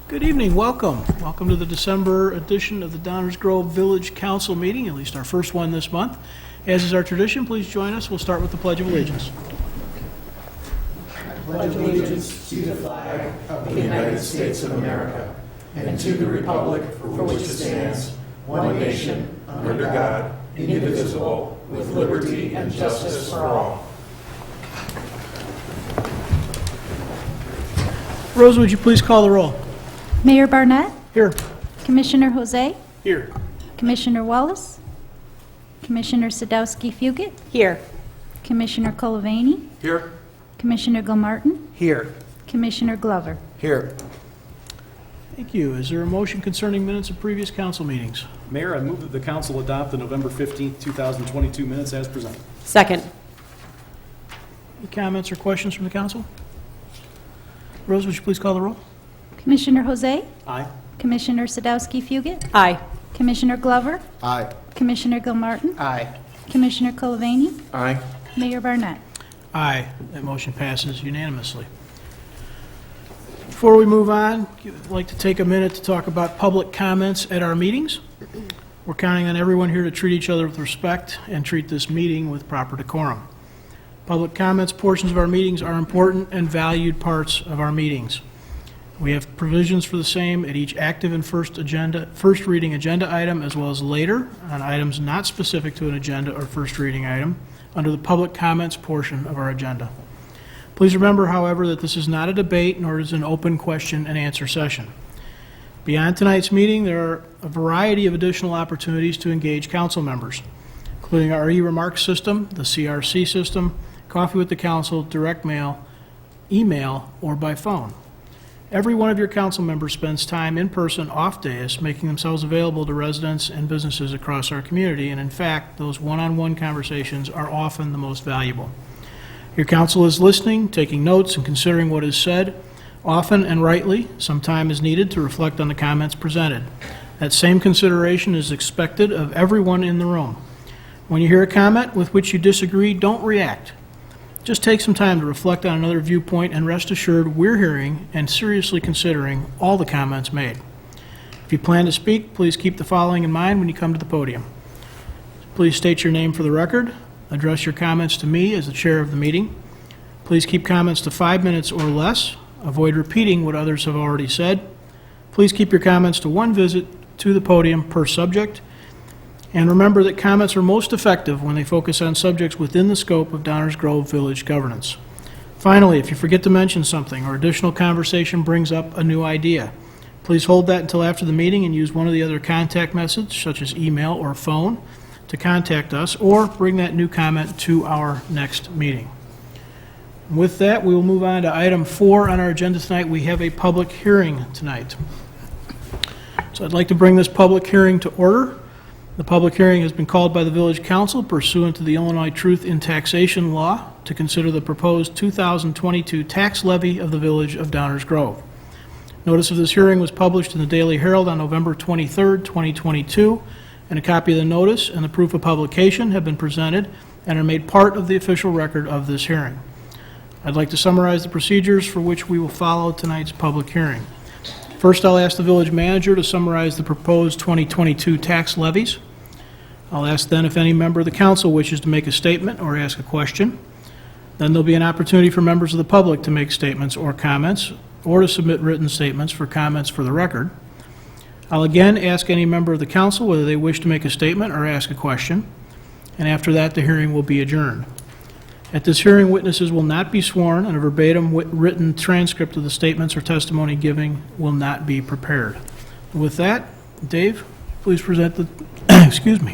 Good evening, welcome. Welcome to the December edition of the Downers Grove Village Council meeting, at least our first one this month. As is our tradition, please join us. We'll start with the Pledge of Allegiance. I pledge allegiance to the flag of the United States of America and to the republic for which it stands, one nation, under God, indivisible, with liberty and justice for all. Rose, would you please call the roll? Mayor Barnett, Here. Commissioner Jose, Here. Commissioner Wallace, Commissioner Sadowski-Fugit, Here. Commissioner Colavani, Here. Commissioner Gilmartin, Here. Commissioner Glover. Here. Thank you. Is there a motion concerning minutes of previous council meetings? Mayor, I move that the council adopt the November 15th, 2022 minutes as presented. Second. Any comments or questions from the council? Rose, would you please call the roll? Commissioner Jose, Aye. Commissioner Sadowski-Fugit, Aye. Commissioner Glover, Aye. Commissioner Gilmartin, Aye. Commissioner Colavani, Aye. Mayor Barnett. Aye. That motion passes unanimously. Before we move on, I'd like to take a minute to talk about public comments at our meetings. We're counting on everyone here to treat each other with respect and treat this meeting with proper decorum. Public comments portions of our meetings are important and valued parts of our meetings. We have provisions for the same at each active and first reading agenda item, as well as later on items not specific to an agenda or first reading item under the public comments portion of our agenda. Please remember, however, that this is not a debate nor is it an open question and answer session. Beyond tonight's meeting, there are a variety of additional opportunities to engage council members, including our e-remarks system, the CRC system, coffee with the council, direct mail, email, or by phone. Every one of your council members spends time in person off days making themselves available to residents and businesses across our community, and in fact, those one-on-one conversations are often the most valuable. Your council is listening, taking notes, and considering what is said. Often and rightly, some time is needed to reflect on the comments presented. That same consideration is expected of everyone in the room. When you hear a comment with which you disagree, don't react. Just take some time to reflect on another viewpoint, and rest assured we're hearing and seriously considering all the comments made. If you plan to speak, please keep the following in mind when you come to the podium. Please state your name for the record. Address your comments to me as the chair of the meeting. Please keep comments to 5 minutes or less. Avoid repeating what others have already said. Please keep your comments to one visit to the podium per subject. And remember that comments are most effective when they focus on subjects within the scope of Downers Grove Village governance. Finally, if you forget to mention something or additional conversation brings up a new idea, please hold that until after the meeting and use one of the other contact methods, such as email or phone, to contact us, or bring that new comment to our next meeting. With that, we will move on to item 4 on our agenda tonight. We have a public hearing tonight. So I'd like to bring this public hearing to order. The public hearing has been called by the Village Council pursuant to the Illinois Truth in Taxation Law to consider the proposed 2022 tax levy of the Village of Downers Grove. Notice of this hearing was published in the Daily Herald on November 23, 2022, and a copy of the notice and the proof of publication have been presented and are made part of the official record of this hearing. I'd like to summarize the procedures for which we will follow tonight's public hearing. First, I'll ask the village manager to summarize the proposed 2022 tax levies. I'll ask then if any member of the council wishes to make a statement or ask a question. Then there'll be an opportunity for members of the public to make statements or comments, or to submit written statements for comments for the record. I'll again ask any member of the council whether they wish to make a statement or ask a question, and after that, the hearing will be adjourned. At this hearing, witnesses will not be sworn, and a verbatim written transcript of the statements or testimony giving will not be prepared. With that, Dave, please present the,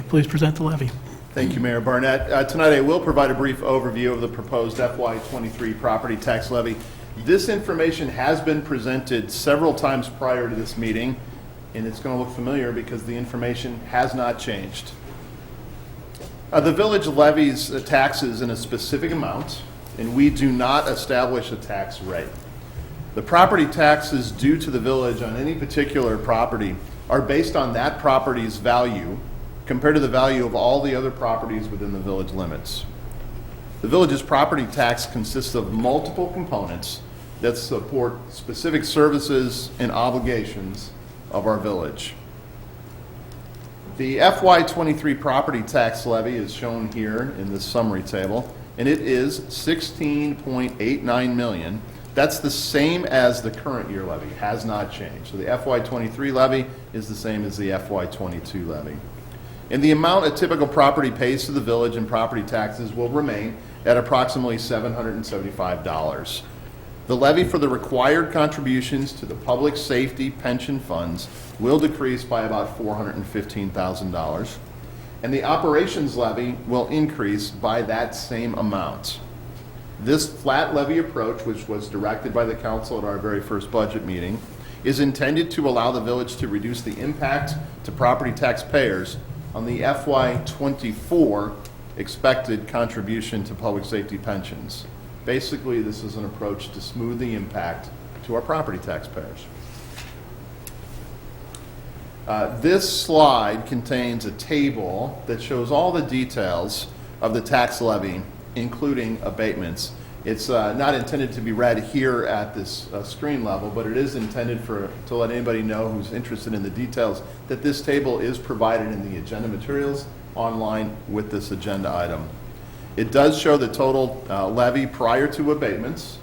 please present the levy. Thank you, Mayor Barnett. Tonight I will provide a brief overview of the proposed FY23 property tax levy. This information has been presented several times prior to this meeting, and it's going to look familiar because the information has not changed. The village levies taxes in a specific amount, and we do not establish a tax rate. The property taxes due to the village on any particular property are based on that property's value compared to the value of all the other properties within the village limits. The village's property tax consists of multiple components that support specific services and obligations of our village. The FY23 property tax levy is shown here in this summary table, and it is $16.89 million. That's the same as the current year levy, has not changed. So the FY23 levy is the same as the FY22 levy. And the amount a typical property pays to the village in property taxes will remain at approximately $775. The levy for the required contributions to the public safety pension funds will decrease by about $415,000, and the operations levy will increase by that same amount. This flat levy approach, which was directed by the council at our very first budget meeting, is intended to allow the village to reduce the impact to property taxpayers on the FY24 expected contribution to public safety pensions. Basically, this is an approach to smooth the impact to our property taxpayers. This slide contains a table that shows all the details of the tax levy, including abatements. It's not intended to be read here at this screen level, but it is intended to let anybody know who's interested in the details that this table is provided in the agenda materials online with this agenda item. It does show the total levy prior to abatements,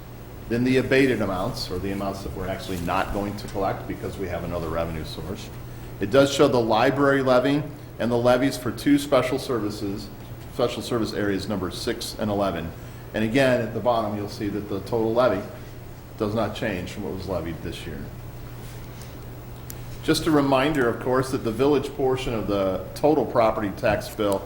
then the abated amounts, or the amounts that we're actually not going to collect because we have another revenue source. It does show the library levy and the levies for two special service areas, number 6 and 11. And again, at the bottom, you'll see that the total levy does not change from what was levied this year. Just a reminder, of course, that the village portion of the total property tax bill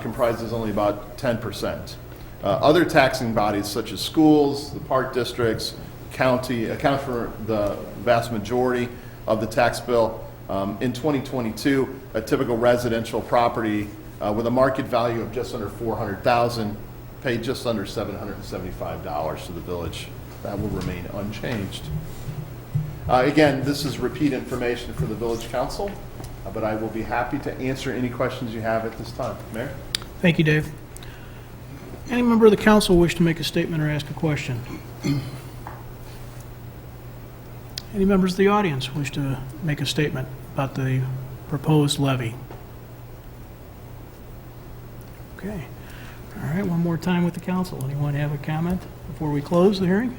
comprises only about 10%. Other taxing bodies, such as schools, the park districts, county, account for the vast majority of the tax bill. In 2022, a typical residential property with a market value of just under $400,000 paid just under $775 to the village. That will remain unchanged. Again, this is repeat information for the village council, but I will be happy to answer any questions you have at this time. Mayor? Thank you, Dave. Any member of the council wish to make a statement or ask a question? Any members of the audience wish to make a statement about the proposed levy? Okay. All right, one more time with the council. Anyone have a comment before we close the hearing?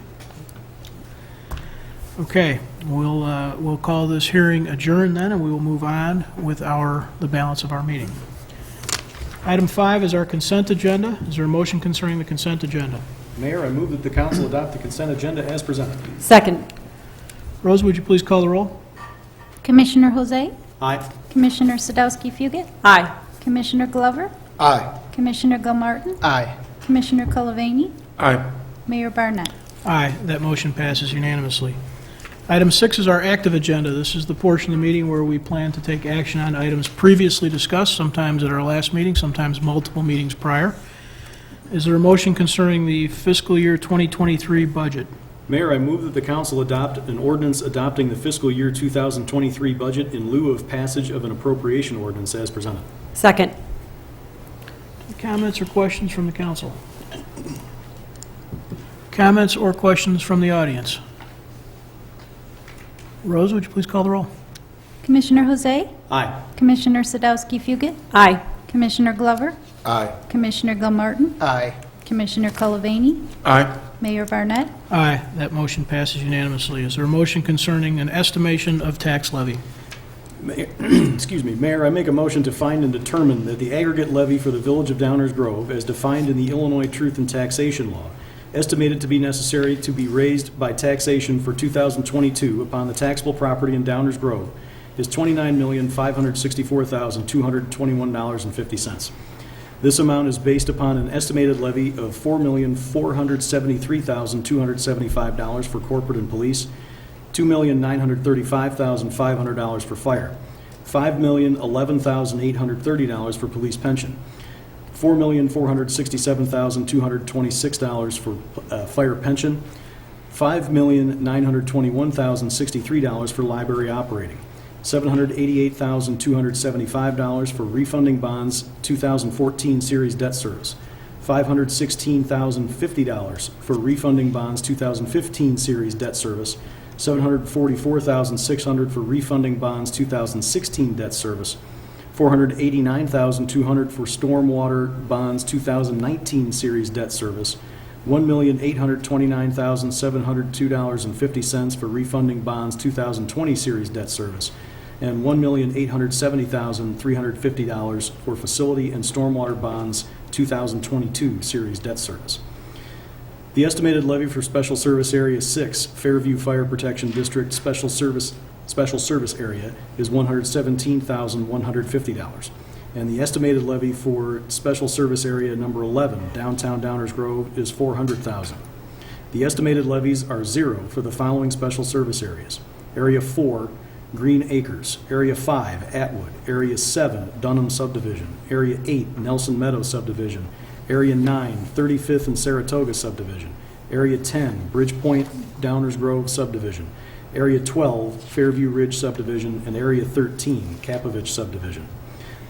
Okay, we'll call this hearing adjourned then, and we will move on with the balance of our meeting. Item 5 is our consent agenda. Is there a motion concerning the consent agenda? Mayor, I move that the council adopt the consent agenda as presented. Second. Rose, would you please call the roll? Commissioner Jose? Aye. Commissioner Sadowski-Fugit? Aye. Commissioner Glover? Aye. Commissioner Gilmartin? Aye. Commissioner Colavani? Aye. Mayor Barnett? Aye, that motion passes unanimously. Item 6 is our active agenda. This is the portion of the meeting where we plan to take action on items previously discussed, sometimes at our last meeting, sometimes multiple meetings prior. Is there a motion concerning the fiscal year 2023 budget? Mayor, I move that the council adopt an ordinance adopting the fiscal year 2023 budget in lieu of passage of an appropriation ordinance as presented. Second. Comments or questions from the council? Comments or questions from the audience? Rose, would you please call the roll? Commissioner Jose? Aye. Commissioner Sadowski-Fugit? Aye. Commissioner Glover? Aye. Commissioner Gilmartin? Aye. Commissioner Colavani? Aye. Mayor Barnett? Aye, that motion passes unanimously. Is there a motion concerning an estimation of tax levy? Excuse me, Mayor, I make a motion to find and determine that the aggregate levy for the Village of Downers Grove, as defined in the Illinois Truth in Taxation Law, estimated to be necessary to be raised by taxation for 2022 upon the taxable property in Downers Grove, is $29,564,221.50. This amount is based upon an estimated levy of $4,473,275 for corporate and police, $2,935,500 for fire, $5,011,830 for police pension, $4,467,226 for fire pension, $5,921,063 for library operating, $788,275 for refunding bonds 2014 series debt service, $516,050 for refunding bonds 2015 series debt service, $744,600 for refunding bonds 2016 debt service, $489,200 for stormwater bonds 2019 series debt service, $1,829,702.50 for refunding bonds 2020 series debt service, and $1,870,350 for facility and stormwater bonds 2022 series debt service. The estimated levy for Special Service Area 6, Fairview Fire Protection District Special Service Area is $117,150. And the estimated levy for Special Service Area Number 11, Downtown Downers Grove, is $400,000. The estimated levies are zero for the following special service areas: Area 4, Green Acres; Area 5, Atwood; Area 7, Dunham Subdivision; Area 8, Nelson Meadows Subdivision; Area 9, 35th and Saratoga Subdivision; Area 10, Bridgepoint Downers Grove Subdivision; Area 12, Fairview Ridge Subdivision; and Area 13, Kapovich Subdivision.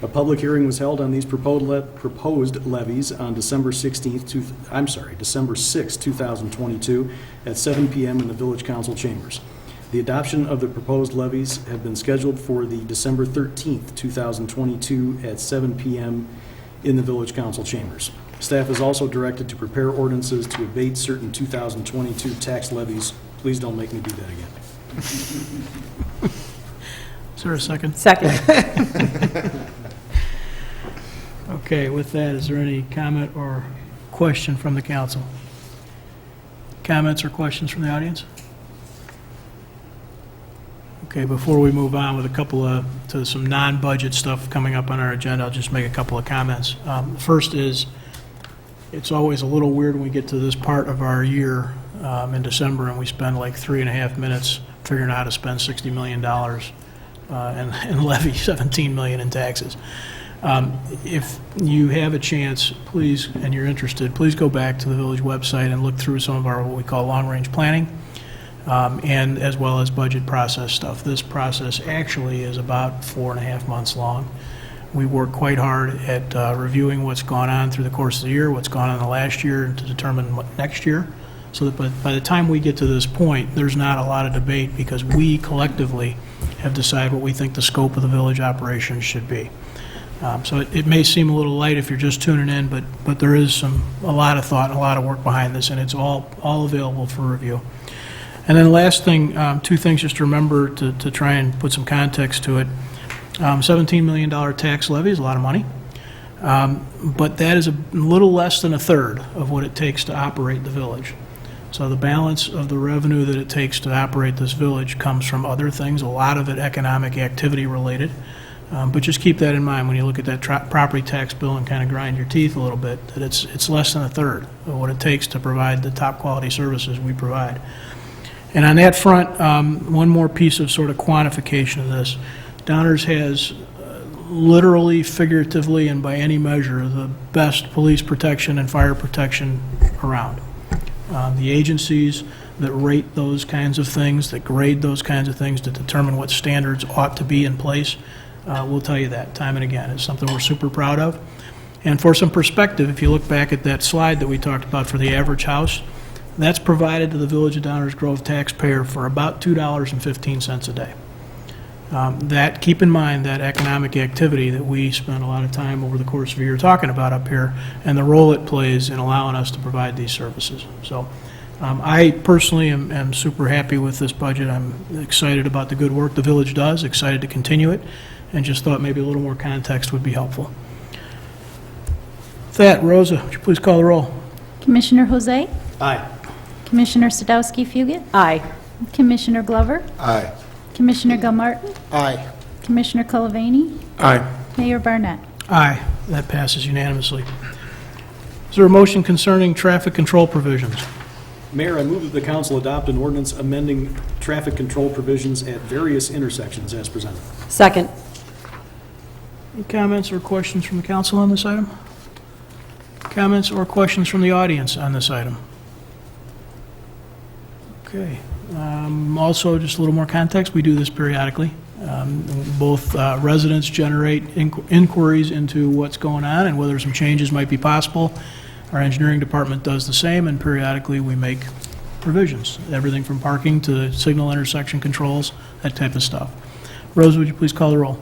A public hearing was held on these proposed levies on December 6, 2022 at 7 p.m. in the Village Council chambers. The adoption of the proposed levies have been scheduled for the December 13th, 2022 at 7 p.m. in the Village Council chambers. Staff is also directed to prepare ordinances to abate certain 2022 tax levies. Please don't make me do that again. Is there a second? Second. Okay, with that, is there any comment or question from the council? Comments or questions from the audience? Okay, before we move on with to some non-budget stuff coming up on our agenda, I'll just make a couple of comments. First is, it's always a little weird when we get to this part of our year in December and we spend like 3.5 minutes figuring out how to spend $60 million and levy $17 million in taxes. If you have a chance, please, and you're interested, please go back to the village website and look through some of our what we call long-range planning, and as well as budget process stuff. This process actually is about 4.5 months long. We work quite hard at reviewing what's gone on through the course of the year, what's gone on in the last year, to determine what next year, so that by the time we get to this point, there's not a lot of debate, because we collectively have decided what we think the scope of the village operations should be. So it may seem a little light if you're just tuning in, but there is a lot of thought and a lot of work behind this, and it's all available for review. And then the last thing, two things just to remember to try and put some context to it. $17 million tax levy is a lot of money, but that is a little less than a third of what it takes to operate the village. So the balance of the revenue that it takes to operate this village comes from other things, a lot of it economic activity related. But just keep that in mind when you look at that property tax bill and kind of grind your teeth a little bit, that it's less than a third of what it takes to provide the top quality services we provide. And on that front, one more piece of sort of quantification of this. Downers has literally, figuratively, and by any measure, the best police protection and fire protection around. The agencies that rate those kinds of things, that grade those kinds of things, to determine what standards ought to be in place, we'll tell you that time and again. It's something we're super proud of. And for some perspective, if you look back at that slide that we talked about for the average house, that's provided to the Village of Downers Grove taxpayer for about $2.15 a day. Keep in mind that economic activity that we spend a lot of time over the course of a year talking about up here, and the role it plays in allowing us to provide these services. So I personally am super happy with this budget. I'm excited about the good work the village does, excited to continue it, and just thought maybe a little more context would be helpful. With that, Rosa, would you please call the roll? Commissioner Jose? Aye. Commissioner Sadowski-Fugit? Aye. Commissioner Glover? Aye. Commissioner Gilmartin? Aye. Commissioner Colavani? Aye. Mayor Barnett? Aye. That passes unanimously. Is there a motion concerning traffic control provisions? Mayor, I move that the council adopt an ordinance amending traffic control provisions at various intersections as presented. Second. Any comments or questions from the council on this item? Comments or questions from the audience on this item? Okay. Also, just a little more context, we do this periodically. Both residents generate inquiries into what's going on and whether some changes might be possible. Our engineering department does the same, and periodically we make revisions, everything from parking to signal intersection controls, that type of stuff. Rose, would you please call the roll?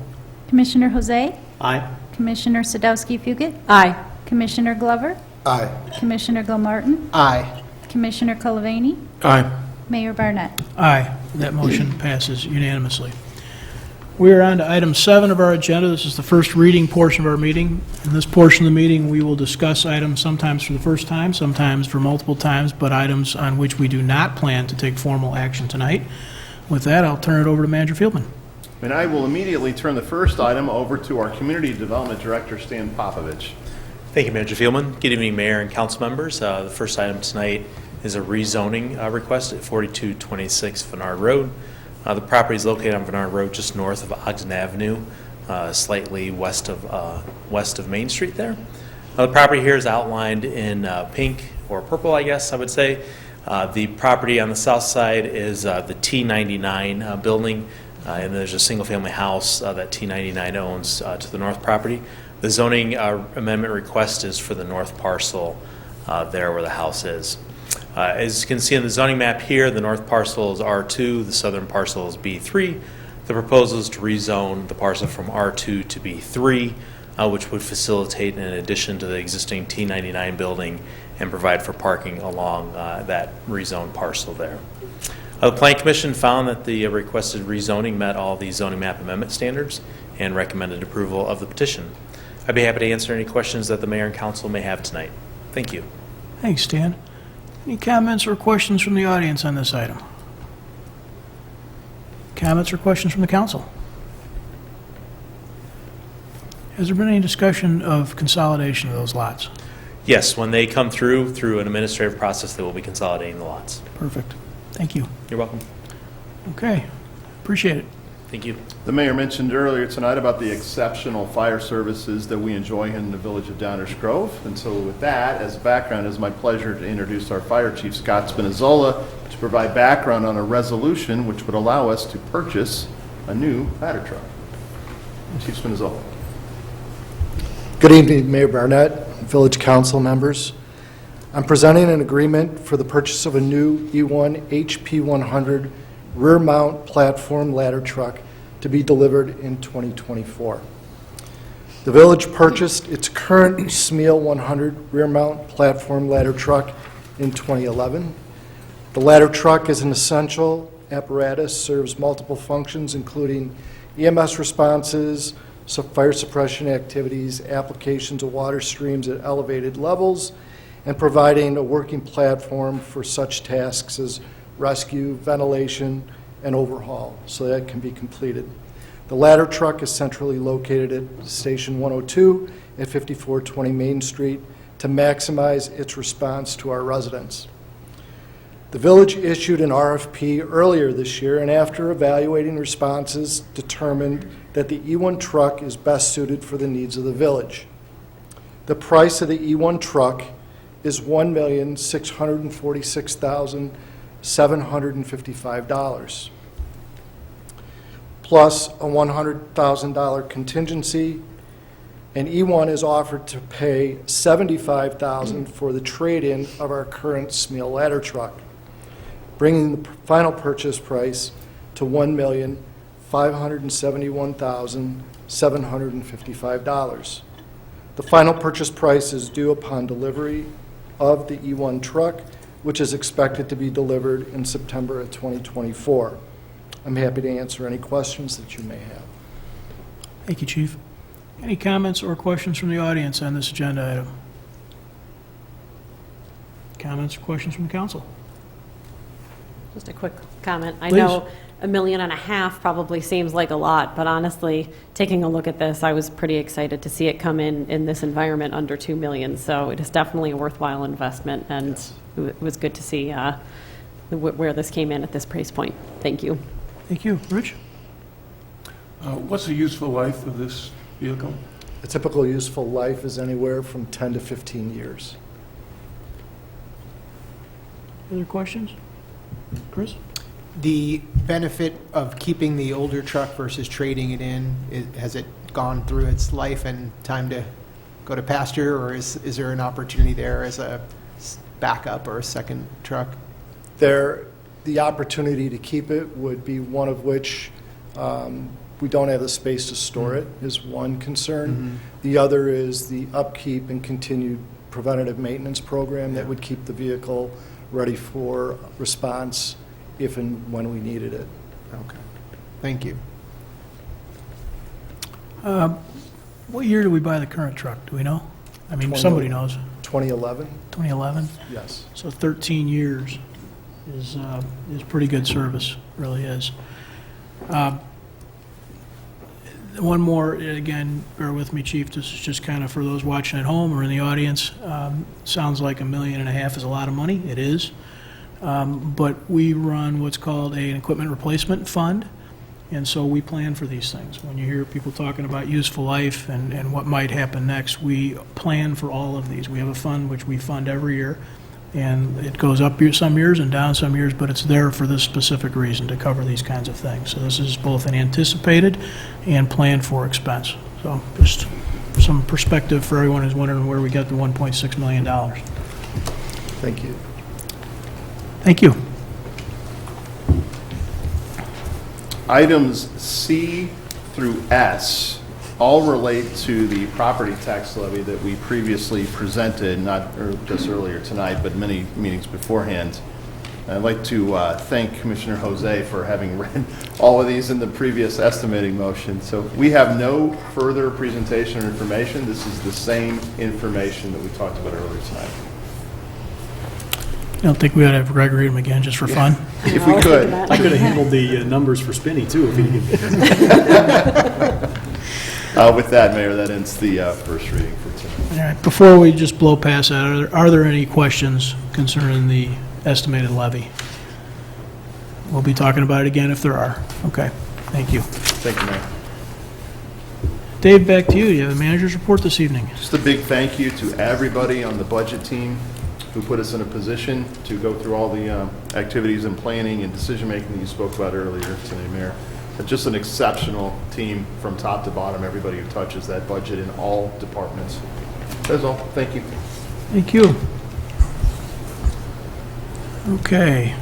Commissioner Jose? Aye. Commissioner Sadowski-Fugit? Aye. Commissioner Glover? Aye. Commissioner Gilmartin? Aye. Commissioner Cullivaney? Aye. Mayor Barnett? Aye. That motion passes unanimously. We are on to item 7 of our agenda. This is the first reading portion of our meeting. In this portion of the meeting, we will discuss items sometimes for the first time, sometimes for multiple times, but items on which we do not plan to take formal action tonight. With that, I'll turn it over to Manager Fieldman. And I will immediately turn the first item over to our Community Development Director, Stan Popovich. Thank you, Manager Fieldman. Good evening, Mayor and council members. The first item tonight is a rezoning request at 4226 Vennard Road. The property is located on Vennard Road, just north of Ogden Avenue, slightly west of Main Street there. The property here is outlined in pink or purple, I guess I would say. The property on the south side is the T99 building, and there's a single-family house that T99 owns to the north property. The zoning amendment request is for the north parcel there where the house is. As you can see on the zoning map here, the north parcel is R2, the southern parcel is B3. The proposal is to rezone the parcel from R2 to B3, which would facilitate an addition to the existing T99 building and provide for parking along that rezoned parcel there. The Planning Commission found that the requested rezoning met all the zoning map amendment standards and recommended approval of the petition. I'd be happy to answer any questions that the mayor and council may have tonight. Thank you. Thanks, Stan. Any comments or questions from the audience on this item? Comments or questions from the council? Has there been any discussion of consolidation of those lots? Yes, when they come through an administrative process, they will be consolidating the lots. Perfect. Thank you. You're welcome. Okay. Appreciate it. Thank you. The mayor mentioned earlier tonight about the exceptional fire services that we enjoy in the village of Downers Grove. And so with that, as background, it is my pleasure to introduce our fire chief, Scott Spinazzola, to provide background on a resolution which would allow us to purchase a new ladder truck. Chief Spinazzola. Good evening, Mayor Barnett, Village Council members. I'm presenting an agreement for the purchase of a new E1 HP 100 rear mount platform ladder truck to be delivered in 2024. The village purchased its current Smeal 100 rear mount platform ladder truck in 2011. The ladder truck is an essential apparatus, serves multiple functions including EMS responses, fire suppression activities, applications of water streams at elevated levels, and providing a working platform for such tasks as rescue, ventilation, and overhaul, so that can be completed. The ladder truck is centrally located at Station 102 at 5420 Main Street to maximize its response to our residents. The village issued an RFP earlier this year, and after evaluating responses, determined that the E1 truck is best suited for the needs of the village. The price of the E1 truck is $1,646,755, plus a $100,000 contingency, and E1 is offered to pay $75,000 for the trade-in of our current Smeal ladder truck, bringing the final purchase price to $1,571,755. The final purchase price is due upon delivery of the E1 truck, which is expected to be delivered in September of 2024. I'm happy to answer any questions that you may have. Thank you, Chief. Any comments or questions from the audience on this agenda item? Comments or questions from the council? Just a quick comment. I Please. know $1.5 million probably seems like a lot, but honestly, taking a look at this, I was pretty excited to see it come in this environment under $2 million. So it is definitely a worthwhile investment, and it was good to see where this came in at this price point. Thank you. Thank you. Rich? What's the useful life of this vehicle? A typical useful life is anywhere from 10 to 15 years. Other questions? Chris? The benefit of keeping the older truck versus trading it in, has it gone through its life and time to go to pasture, or is there an opportunity there as a backup or a second truck? The opportunity to keep it would be one of which we don't have the space to store it is one concern. The other is the upkeep and continued preventative maintenance program that would keep the vehicle ready for response if and when we needed it. Okay. Thank you. What year did we buy the current truck? Do we know? I mean, somebody knows. 2011? 2011? Yes. So 13 years is pretty good service, really is. One more, again, bear with me, Chief, this is just kind of for those watching at home or in the audience. Sounds like $1.5 million is a lot of money. It is. But we run what's called an equipment replacement fund, and so we plan for these things. When you hear people talking about useful life and what might happen next, we plan for all of these. We have a fund which we fund every year, and it goes up some years and down some years, but it's there for this specific reason, to cover these kinds of things. So this is both an anticipated and planned for expense. So just some perspective for everyone who's wondering where we got the $1.6 million. Thank you. Thank you. Items C through S all relate to the property tax levy that we previously presented, not just earlier tonight, but many meetings beforehand. I'd like to thank Commissioner Jose for having read all of these in the previous estimating motion. So we have no further presentation or information. This is the same information that we talked about earlier tonight. I don't think we ought to have Greg read them again, just for fun. If we could. I could have handled the numbers for Spinney, too, if he could. With that, Mayor, that ends the first reading for tonight. All right, before we just blow past that, are there any questions concerning the estimated levy? We'll be talking about it again if there are. Okay, thank you. Thank you, Mayor. Dave, back to you. You have a manager's report this evening. Just a big thank you to everybody on the budget team who put us in a position to go through all the activities and planning and decision-making that you spoke about earlier today, Mayor. Just an exceptional team from top to bottom, everybody who touches that budget in all departments. That's all. Thank you. Thank you. Okay.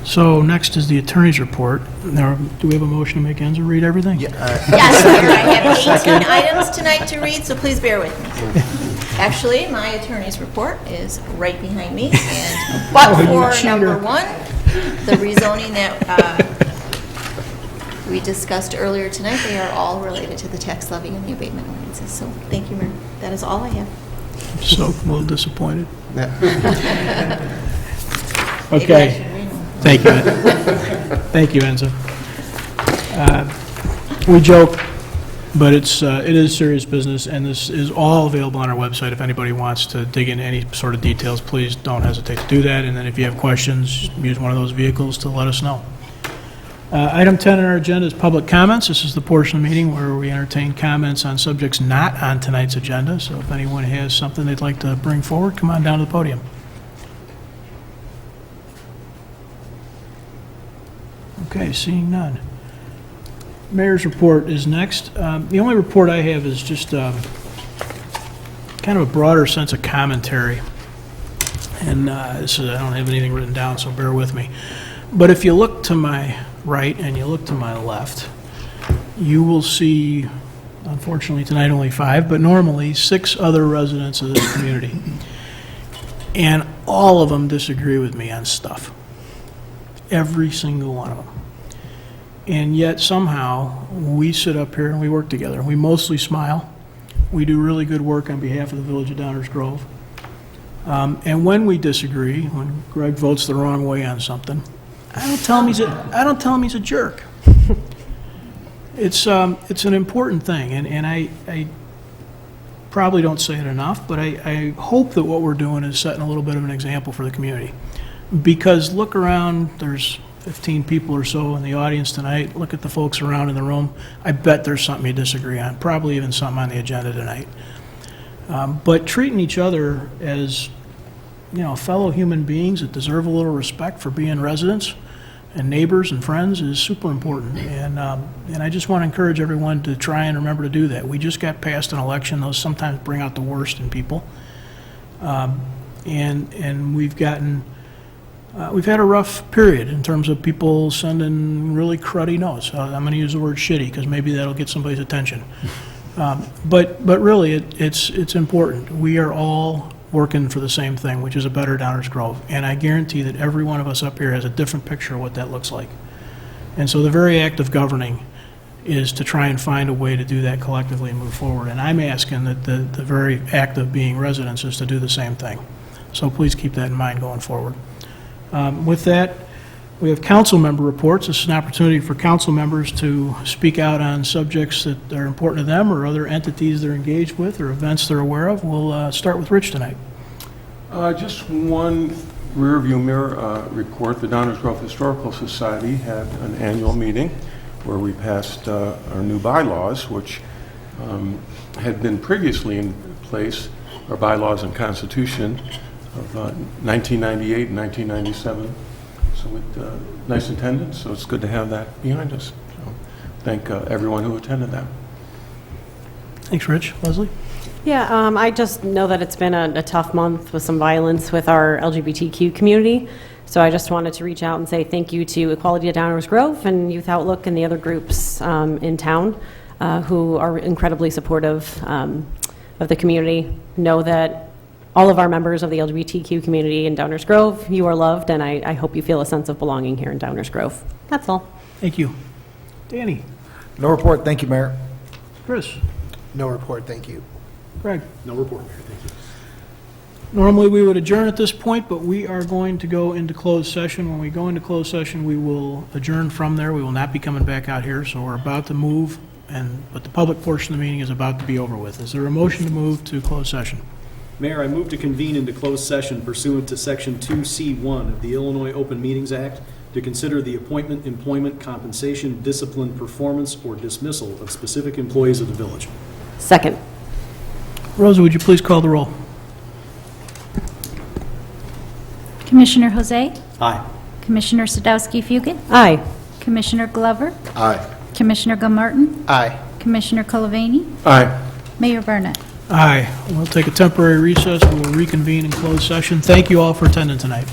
So next is the attorney's report. Now, do we have a motion to make Enzo read everything? Yeah. Yes, Mayor, I have 18 items tonight to read, so please bear with me. Actually, my attorney's report is right behind me, and but for number one, the rezoning that we discussed earlier tonight, they are all related to the tax levy and the abatement ordinances. So thank you, Mayor. That is all I have. So, a little disappointed. Maybe I Okay. should read them. Thank you. Thank you, Enzo. We joke, but it is serious business, and this is all available on our website. If anybody wants to dig into any sort of details, please don't hesitate to do that. And then if you have questions, use one of those vehicles to let us know. Item 10 on our agenda is public comments. This is the portion of the meeting where we entertain comments on subjects not on tonight's agenda. So if anyone has something they'd like to bring forward, come on down to the podium. Okay, seeing none. Mayor's report is next. The only report I have is just kind of a broader sense of commentary. And this is, I don't have anything written down, so bear with me. But if you look to my right and you look to my left, you will see, unfortunately tonight only 5, but normally 6 other residents of this community. And all of them disagree with me on stuff. Every single one of them. And yet somehow we sit up here and we work together. We mostly smile. We do really good work on behalf of the Village of Downers Grove. And when we disagree, when Greg votes the wrong way on something, I don't tell him he's a jerk. It's an important thing, and I probably don't say it enough, but I hope that what we're doing is setting a little bit of an example for the community. Because look around, there's 15 people or so in the audience tonight. Look at the folks around in the room. I bet there's something you disagree on, probably even something on the agenda tonight. But treating each other as, fellow human beings that deserve a little respect for being residents, and neighbors and friends is super important. And I just want to encourage everyone to try and remember to do that. We just got past an election. Those sometimes bring out the worst in people. And we've gotten, we've had a rough period in terms of people sending really cruddy notes. I'm going to use the word shitty because maybe that'll get somebody's attention. But really, it's important. We are all working for the same thing, which is a better Downers Grove. And I guarantee that every one of us up here has a different picture of what that looks like. And so the very act of governing is to try and find a way to do that collectively and move forward. And I'm asking that the very act of being residents is to do the same thing. So please keep that in mind going forward. With that, we have council member reports. This is an opportunity for council members to speak out on subjects that are important to them or other entities they're engaged with or events they're aware of. We'll start with Rich tonight. Just one rearview mirror report. The Downers Grove Historical Society had an annual meeting where we passed our new bylaws, which had been previously in place, our bylaws and constitution of 1998 and 1997. So with nice attendance, so it's good to have that behind us. So thank everyone who attended that. Thanks, Rich. Leslie? Yeah, I just know that it's been a tough month with some violence with our LGBTQ community. So I just wanted to reach out and say thank you to Equality at Downers Grove and Youth Outlook and the other groups in town who are incredibly supportive of the community. Know that all of our members of the LGBTQ community in Downers Grove, you are loved, and I hope you feel a sense of belonging here in Downers Grove. That's all. Thank you. Danny? No report. Thank you, Mayor. Chris? No report, thank you. Greg? No report, Mayor. Thank you. Normally, we would adjourn at this point, but we are going to go into closed session. When we go into closed session, we will adjourn from there. We will not be coming back out here, so we're about to move, but the public portion of the meeting is about to be over with. Is there a motion to move to closed session? Mayor, I move to convene into closed session pursuant to Section 2C1 of the Illinois Open Meetings Act to consider the appointment, employment, compensation, discipline, performance, or dismissal of specific employees of the village. Second. Rosa, would you please call the roll? Commissioner Jose? Aye. Commissioner Sadowski-Fugit? Aye. Commissioner Glover? Aye. Commissioner Gilmartin? Aye. Commissioner Colavani? Aye. Mayor Burnett? Aye. We'll take a temporary recess. We will reconvene in closed session. Thank you all for attending tonight.